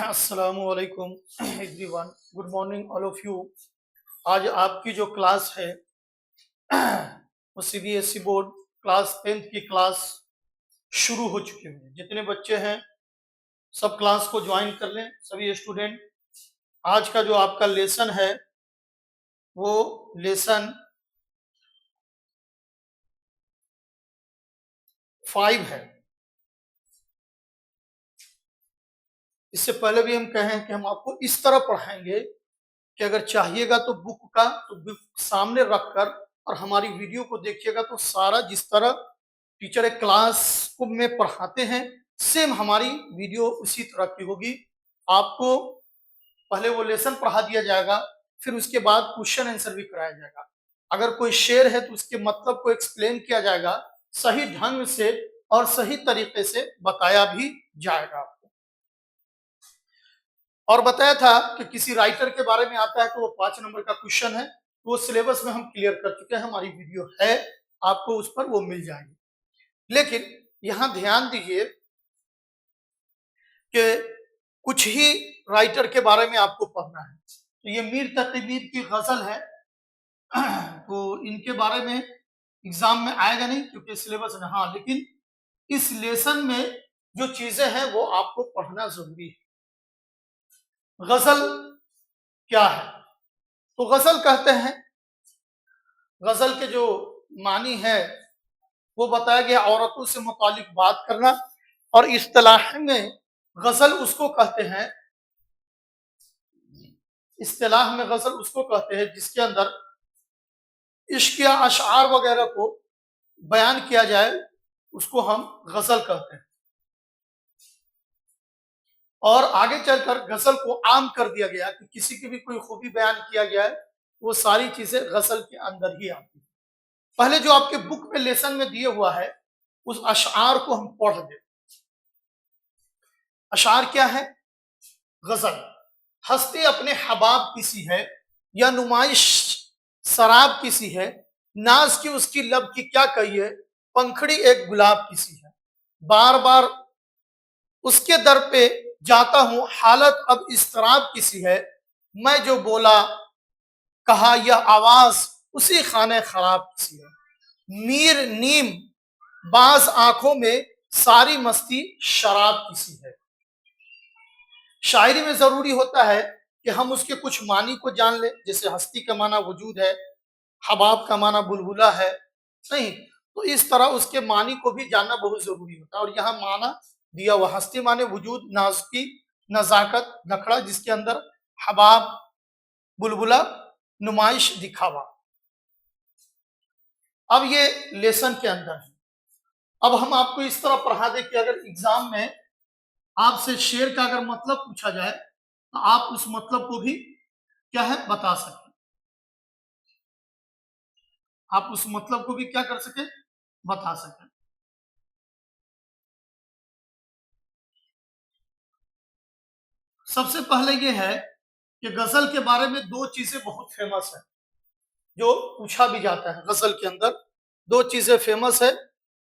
अस्सलामुअलैकुम everyone, good morning all of you. आज आपकी जो क्लास है वो सीबीएसई बोर्ड क्लास 10th की क्लास शुरू हो चुकी है। जितने बच्चे हैं सब क्लास को ज्वाइन कर लें, सभी स्टूडेंट। आज का जो आपका लेसन है वो लेसन 5 है। इससे पहले भी हम कहें कि हम आपको इस तरह पढ़ाएंगे कि अगर चाहिएगा तो बुक का तो बुक सामने रखकर और हमारी वीडियो को देखिएगा तो सारा जिस तरह टीचर एक क्लास को में पढ़ाते हैं सेम हमारी वीडियो उसी तरह की होगी। आपको पहले वो लेसन पढ़ा दिया जाएगा, फिर उसके बाद क्वेश्चन आंसर भी कराया जाएगा। अगर कोई शेर है तो उसके मतलब को एक्सप्लेन किया जाएगा, सही ढंग से और सही तरीके से बताया भी जाएगा आपको। और बताया था कि किसी राइटर के बारे में आता है तो वो 5 नंबर का क्वेश्चन है, तो वो सिलेबस में हम क्लियर कर चुके हैं, हमारी वीडियो है, आपको उस पर वो मिल जाएगी। लेकिन यहां ध्यान दीजिए कि कुछ ही राइटर के बारे में आपको पढ़ना है। तो ये मीर तकी मीर की गजल है, तो इनके बारे में एग्जाम में आएगा नहीं क्योंकि सिलेबस में, हाँ, लेकिन इस लेसन में जो चीजें हैं वो आपको पढ़ना जरूरी है। गजल क्या है? तो गजल कहते हैं, गजल के जो मानी है वो बताया गया औरतों से मुतालिक बात करना, और इस्तिलाह में गजल उसको कहते हैं, इस्तिलाह में गजल उसको कहते हैं जिसके अंदर इश्क या अशआर वगैरह को बयान किया जाए, उसको हम गजल कहते हैं। और आगे चलकर गजल को आम कर दिया गया कि किसी की भी कोई खूबी बयान किया गया है, वो सारी चीजें गजल के अंदर ही आती है। पहले जो आपके बुक में लेसन में दिए हुआ है उस अशआर को हम पढ़ दें। अशआर क्या है? गजल। हस्ती अपने हबाब किसी है या नुमाइश शराब किसी है, नाज की उसकी लब की क्या कहिए, पंखड़ी एक गुलाब किसी है, बार बार उसके दर पे जाता हूं हालत अब इस्तराब किसी है, मैं जो बोला कहा यह आवाज उसी खाने खराब किसी है, मीर नीम बाज आंखों में सारी मस्ती शराब किसी है। शायरी में जरूरी होता है कि हम उसके कुछ मानी को जान ले, जैसे हस्ती का माना वजूद है, हबाब का माना बुलबुला है, नहीं, तो इस तरह उसके मानी को भी जानना बहुत जरूरी होता है। और यहाँ माना दिया हुआ, हस्ती माने वजूद, नाजुकी, नजाकत, नखड़ा, जिसके अंदर हबाब, बुलबुला, नुमाइश, दिखावा। अब ये लेसन के अंदर है। अब हम आपको इस तरह पढ़ा दें कि अगर एग्जाम में आपसे शेर का अगर मतलब पूछा जाए तो आप उस मतलब को भी क्या है बता सकें, आप उस मतलब को भी क्या कर सके, बता सकें। सबसे पहले ये है कि गजल के बारे में दो चीजें बहुत फेमस है जो पूछा भी जाता है। गजल के अंदर दो चीजें फेमस है,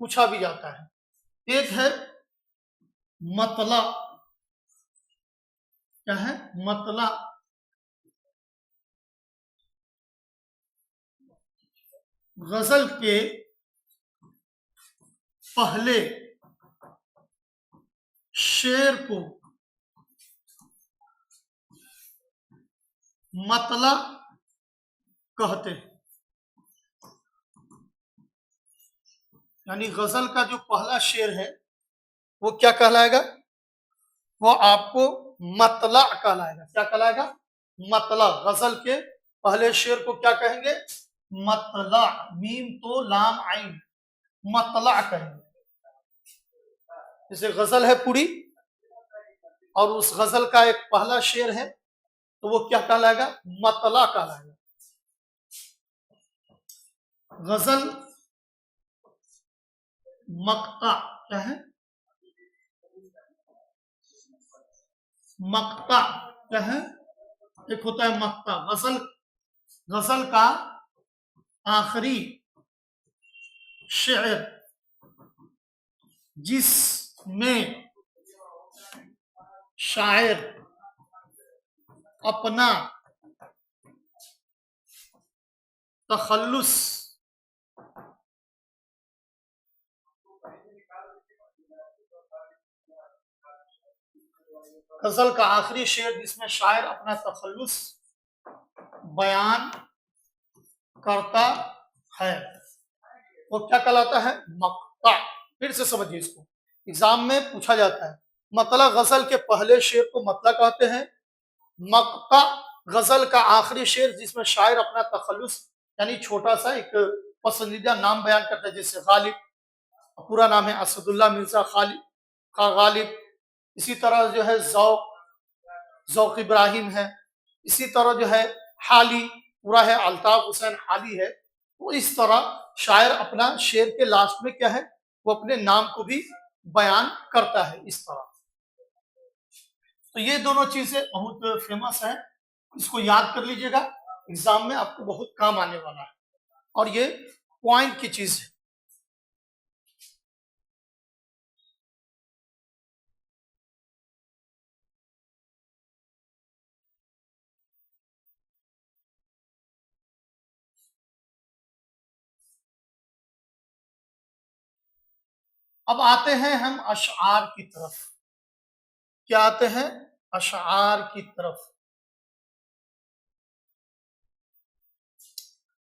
पूछा भी जाता है। एक है मतला, क्या है? मतला। गजल के पहले शेर को मतला कहते हैं, यानी गजल का जो पहला शेर है वो क्या कहलाएगा? वो आपको मतला कहलाएगा। क्या कहलाएगा? मतला। गजल के पहले शेर को क्या कहेंगे? मतला। मीम तो लाम आइन, मतला कहेंगे। जैसे गजल है पूरी और उस गजल का एक पहला शेर है तो वो क्या कहलाएगा? मतला कहलाएगा। गजल मक्ता, क्या है? मक्ता, क्या है? एक होता है मक्ता। गजल, गजल का आखिरी शेर जिसमें शायर अपना तखल्लुस गजल का आखिरी शेर जिसमें शायर अपना तखल्लुस बयान करता है वो क्या कहलाता है? मक्ता। फिर से समझिए इसको, एग्जाम में पूछा जाता है। मतला गजल के पहले शेर को मतला कहते हैं। मक्ता गजल का आखिरी शेर जिसमें शायर अपना तखल्लुस यानी छोटा सा एक पसंदीदा नाम बयान करता है, जैसे गालिब, पूरा नाम है असदुल्ला मिर्जा खालिद का गालिब। इसी तरह जो है जौक इब्राहिम है। इसी तरह जो है हाली, पूरा है अल्ताफ हुसैन हाली है। तो इस तरह शायर अपना शेर के लास्ट में क्या है, वो अपने नाम को भी बयान करता है इस तरह। तो ये दोनों चीजें बहुत फेमस है, इसको याद कर लीजिएगा, एग्जाम में आपको बहुत काम आने वाला है और ये पॉइंट की चीज है। अब आते हैं हम अशआर की तरफ। क्या आते हैं? अशआर की तरफ।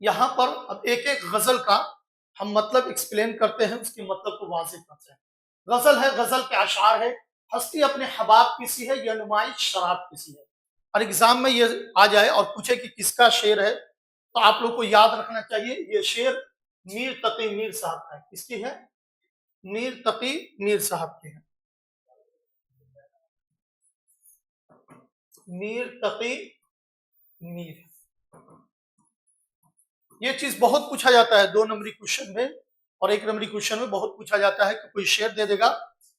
यहां पर अब एक एक गजल का हम मतलब एक्सप्लेन करते हैं, उसके मतलब को वाज़ेह करते हैं। गजल है, गजल के अशार है, हस्ती अपने हबाब किसी है या नुमाइश शराब किसी है। और एग्जाम में ये आ जाए और पूछे कि किसका शेर है, तो आप लोग को याद रखना चाहिए ये शेर मीर तकी मीर साहब का है। किसकी है? मीर तकी मीर साहब की है। मीर तकी मीर, ये चीज बहुत पूछा जाता है 2 नंबरी क्वेश्चन में और 1 नंबरी क्वेश्चन में बहुत पूछा जाता है कि कोई शेर दे देगा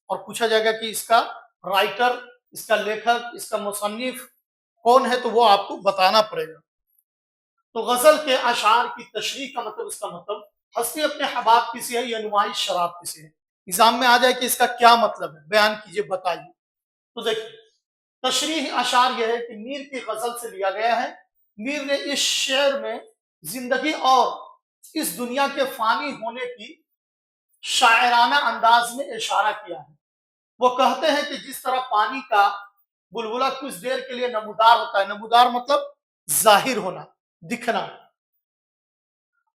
और पूछा जाएगा कि इसका राइटर, इसका लेखक, इसका मुसन्निफ कौन है, तो वो आपको बताना पड़ेगा। तो गजल के अशार की तशरीह का मतलब, इसका मतलब हस्ती अपने हबाब किसी है या नुमाइश शराब किसी है। एग्जाम में आ जाए कि इसका क्या मतलब है, बयान कीजिए, बताइए। तो देखिए, तशरीह अशार यह है कि मीर की गजल से लिया गया है। मीर ने इस शेर में जिंदगी और इस दुनिया के फानी होने की शायराना अंदाज में इशारा किया है। वो कहते हैं कि जिस तरह पानी का बुलबुला कुछ देर के लिए नमूदार होता है, नमूदार मतलब जाहिर होना, दिखना,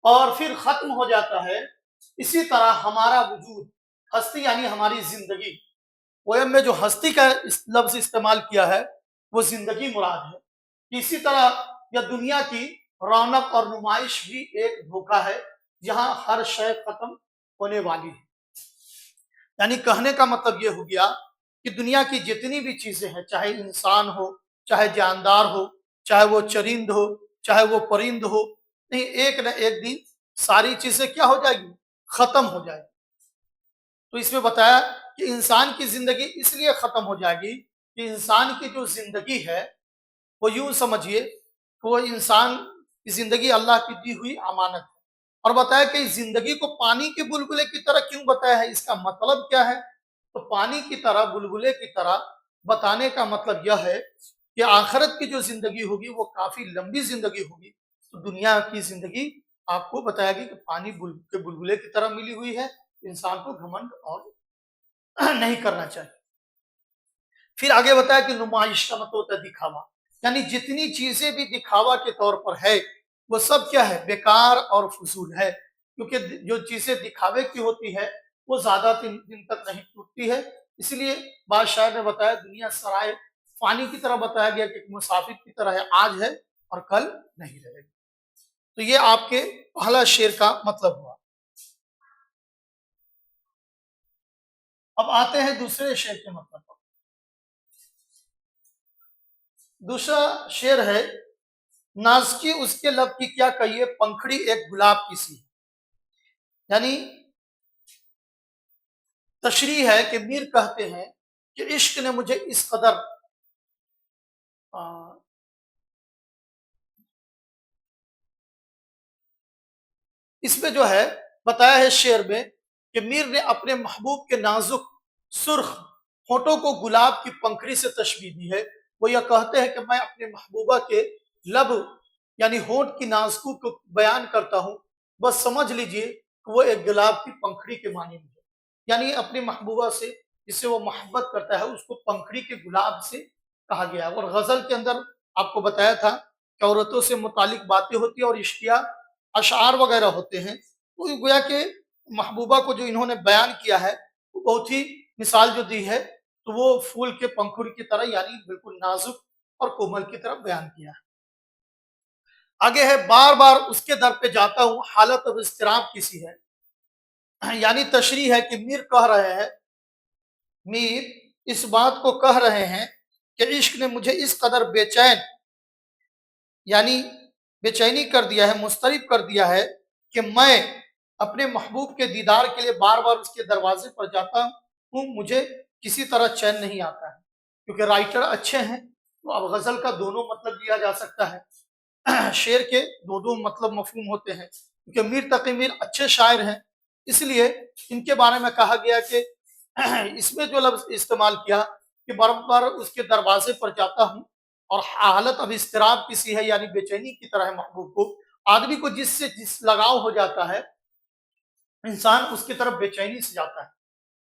और फिर खत्म हो जाता है, इसी तरह हमारा वजूद, हस्ती यानी हमारी जिंदगी, पोयम में जो हस्ती का लफ्ज इस्तेमाल किया है वो जिंदगी मुराद है। इसी तरह यह दुनिया की रौनक और नुमाइश भी एक धोखा है जहां हर शय खत्म होने वाली है। यानी कहने का मतलब यह हो गया कि दुनिया की जितनी भी चीजें हैं, चाहे इंसान हो, चाहे जानदार हो, चाहे वो चरिंद हो, चाहे वो परिंद हो, नहीं, एक न एक दिन सारी चीजें क्या हो जाएगी? खत्म हो जाएगी। तो इसमें बताया कि इंसान की जिंदगी इसलिए खत्म हो जाएगी कि इंसान की जो जिंदगी है वो यूं समझिए कि वो इंसान की जिंदगी अल्लाह की दी हुई अमानत है। और बताया कि जिंदगी को पानी के बुलबुले की तरह क्यों बताया है, इसका मतलब क्या है? तो पानी की तरह, बुलबुले की तरह बताने का मतलब यह है कि आखिरत की जो जिंदगी होगी वो काफी लंबी जिंदगी होगी। तो दुनिया की जिंदगी आपको बताया गया कि पानी के बुलबुले की तरह मिली हुई है। इंसान को घमंड और नहीं करना चाहिए। फिर आगे बताया कि नुमाइश का मतलब होता है दिखावा, यानी जितनी चीजें भी दिखावा के तौर पर है वो सब क्या है? बेकार और फजूल है, क्योंकि जो चीजें दिखावे की होती है वो ज्यादा दिन तक नहीं टूटती है। इसलिए बादशाह ने बताया दुनिया सराय पानी की तरह बताया गया कि मुसाफिर की तरह है, आज है और कल नहीं रहेगी। तो ये आपके पहला शेर का मतलब हुआ। अब आते हैं दूसरे शेर के मतलब पर। दूसरा शेर है, नाज़की उसके लब की क्या कहिए, पंखड़ी एक गुलाब की सी। यानी तशरीह है कि मीर कहते हैं कि इश्क ने मुझे इस कदर इसमें जो है बताया है शेर में कि मीर ने अपने महबूब के नाजुक सुर्ख होठों को गुलाब की पंखड़ी से तशबीह दी है। वो यह कहते हैं कि मैं अपने महबूबा के लब यानी होठ की नाज़ुक को बयान करता हूँ, बस समझ लीजिए कि वो एक गुलाब की पंखड़ी के मानी में है। यानी अपनी महबूबा से जिससे वो मोहब्बत करता है उसको पंखड़ी के गुलाब से कहा गया है। और गजल के अंदर आपको बताया था कि औरतों से मुतालिक बातें होती है और इश्किया अशार वगैरह होते हैं। तो गोया के महबूबा को जो इन्होंने बयान किया है वो बहुत ही मिसाल जो दी है तो वो फूल के पंखुड़ी की तरह यानी बिल्कुल नाजुक और कोमल की तरह बयान किया है। आगे है बार बार उसके दर पे जाता हूँ हालत अब इस्तिराब किसी है। यानी तशरी है कि मीर कह रहे हैं, मीर इस बात को कह रहे हैं कि इश्क ने मुझे इस कदर बेचैन यानी बेचैनी कर दिया है, मुस्तरिब कर दिया है कि मैं अपने महबूब के दीदार के लिए बार बार उसके दरवाजे पर जाता हूँ, मुझे किसी तरह चैन नहीं आता है। क्योंकि राइटर अच्छे हैं तो अब गजल का दोनों मतलब लिया जा सकता है। शेर के दो दो मतलब मफहूम होते हैं क्योंकि मीर तकी मीर अच्छे शायर हैं, इसलिए इनके बारे में कहा गया कि इसमें जो लफ्ज इस्तेमाल किया कि बार बार उसके दरवाजे पर जाता हूँ और हालत अब इस्तिराब किसी है यानी बेचैनी की तरह है महबूब को। आदमी को जिससे जिस लगाव हो जाता है इंसान उसकी तरफ बेचैनी से जाता है।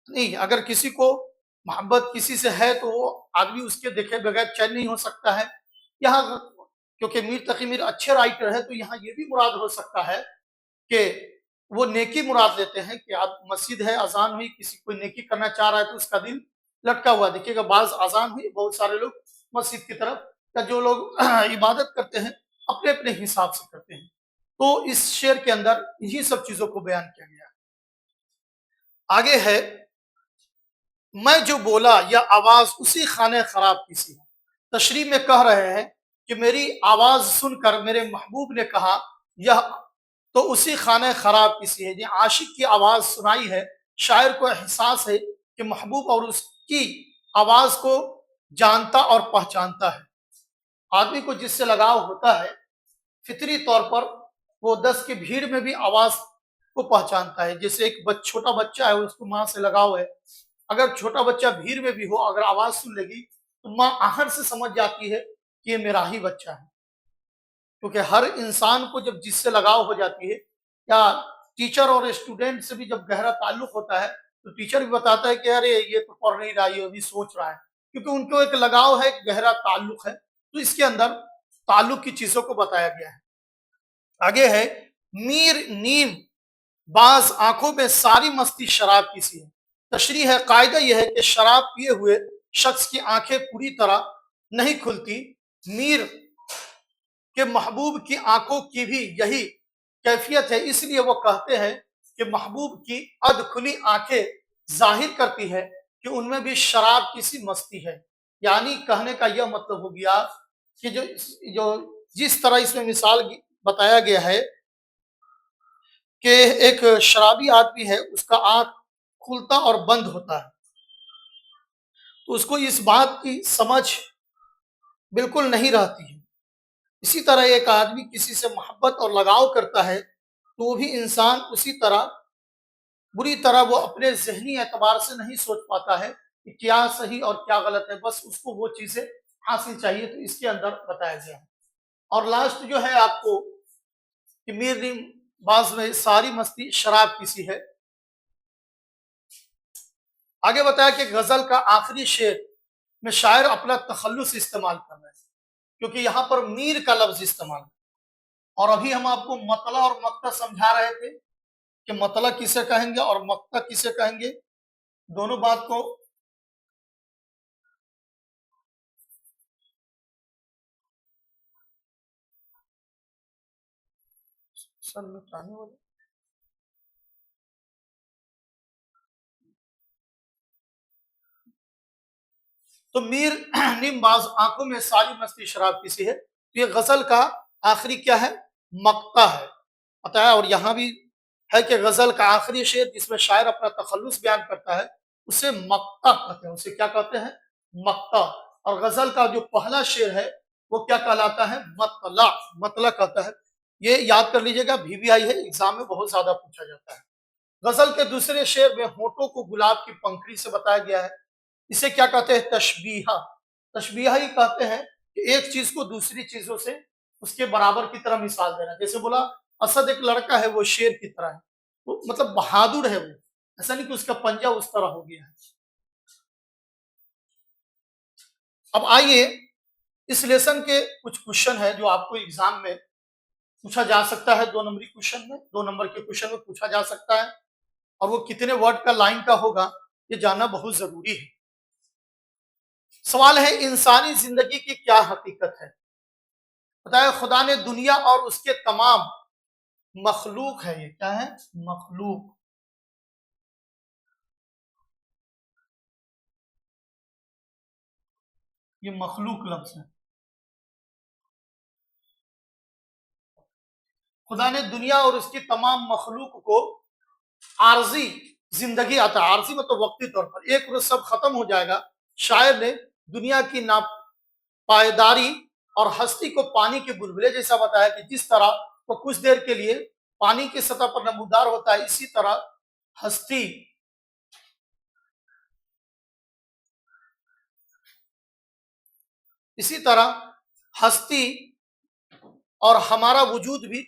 नहीं, अगर किसी को मोहब्बत किसी से है तो वो आदमी उसके देखे बगैर चैन नहीं हो सकता है। यहाँ क्योंकि मीर तकी मीर अच्छे राइटर है तो यहाँ ये भी मुराद हो सकता है कि वो नेकी मुराद लेते हैं कि आप मस्जिद है, अजान हुई, किसी कोई नेकी करना चाह रहा है तो उसका दिल लटका हुआ देखिएगा। बाज अजान हुई, बहुत सारे लोग मस्जिद की तरफ या जो लोग इबादत करते हैं अपने अपने हिसाब से करते हैं। तो इस शेर के अंदर इन्हीं सब चीजों को बयान किया गया। आगे है, मैं जो बोला यह आवाज उसी खाने खराब की सी है। तशरीह में कह रहे हैं कि मेरी आवाज सुनकर मेरे महबूब ने कहा यह तो उसी खाने खराब की सी है। ये आशिक की आवाज सुनाई है, शायर को एहसास है कि महबूब और उसकी आवाज को जानता और पहचानता है। आदमी को जिससे लगाव होता है फितरी तौर पर वो 10 की भीड़ में भी आवाज को पहचानता है। जैसे एक छोटा बच्चा है उसको माँ से लगाव है, अगर छोटा बच्चा भीड़ में भी हो अगर आवाज सुन लेगी तो माँ आहर से समझ जाती है कि ये मेरा ही बच्चा है। क्योंकि हर इंसान को जब जिससे लगाव हो जाती है या टीचर और स्टूडेंट से भी जब गहरा ताल्लुक होता है तो टीचर भी बताता है कि अरे ये तो पढ़ नहीं रहा, ये अभी सोच रहा है, क्योंकि उनको एक लगाव है, एक गहरा ताल्लुक है। तो इसके अंदर ताल्लुक की चीजों को बताया गया है। आगे है, मीर नीम बाज आंखों में सारी मस्ती शराब की सी है। तशरीह है, कायदा यह है कि शराब पिए हुए शख्स की आंखें पूरी तरह नहीं खुलती। मीर के महबूब की आंखों की भी यही कैफियत है, इसलिए वो कहते हैं कि महबूब की अध खुली आंखें जाहिर करती है कि उनमें भी शराब की सी मस्ती है। यानी कहने का यह मतलब हो गया कि जो जो जिस तरह इसमें मिसाल बताया गया है कि एक शराबी आदमी है उसका आंख खुलता और बंद होता है तो उसको इस बात की समझ बिल्कुल नहीं रहती है। इसी तरह एक आदमी किसी से मोहब्बत और लगाव करता है तो वो भी इंसान उसी तरह बुरी तरह वो अपने जहनी एतबार से नहीं सोच पाता है कि क्या सही और क्या गलत है, बस उसको वो चीजें हासिल चाहिए। तो इसके अंदर बताया गया है। और लास्ट जो है आपको कि मीर नीम बाज में सारी मस्ती शराब की सी है। आगे बताया कि गजल का आखिरी शेर में शायर अपना तखल्लुस इस्तेमाल कर रहे हैं क्योंकि यहाँ पर मीर का लफ्ज इस्तेमाल। और अभी हम आपको मतला और मक्ता समझा रहे थे कि मतला किसे कहेंगे और मक्ता किसे कहेंगे, दोनों बात को सर में वाले। तो मीर नीमबाज आंखों में सारी मस्ती शराब की सी है। तो ये गजल का आखिरी क्या है, मक्ता है बताया। और यहाँ भी है कि गजल का आखिरी शेर जिसमें शायर अपना तखल्लुस बयान करता है उसे मक्ता कहते हैं, उसे क्या कहते हैं, मक्ता। और गजल का जो पहला शेर है वो क्या कहलाता है, मतला, मतला कहता है। ये याद कर लीजिएगा, VVI है, एग्जाम में बहुत ज्यादा पूछा जाता है। गजल के दूसरे शेर में होठों को गुलाब की पंखड़ी से बताया गया है। इसे क्या कहते हैं? तशबीहा। तशबीहा ही कहते हैं कि एक चीज को दूसरी चीजों से उसके बराबर की तरह मिसाल देना। जैसे बोला असद एक लड़का है, वो शेर की तरह है, वो मतलब बहादुर है वो, ऐसा नहीं कि उसका पंजा उस तरह हो गया है। अब आइए, इस लेसन के कुछ क्वेश्चन है जो आपको एग्जाम में पूछा जा सकता है। 2 नंबरी क्वेश्चन में, 2 नंबर के क्वेश्चन में पूछा जा सकता है, और वो कितने वर्ड का लाइन का होगा ये जानना बहुत जरूरी है। सवाल है, इंसानी जिंदगी की क्या हकीकत है? बताया खुदा ने दुनिया और उसके तमाम मखलूक है, ये क्या है? मखलूक। ये मखलूक लफ्ज है। खुदा ने दुनिया और उसकी तमाम मखलूक को आरजी जिंदगी आता है। आरजी मतलब वक्ती तौर पर, एक रोज सब खत्म हो जाएगा। शायर ने दुनिया की नापायदारी और हस्ती को पानी के बुलबुले जैसा बताया कि जिस तरह वो कुछ देर के लिए पानी की सतह पर नमूदार होता है, इसी तरह हस्ती, इसी तरह हस्ती और हमारा वजूद भी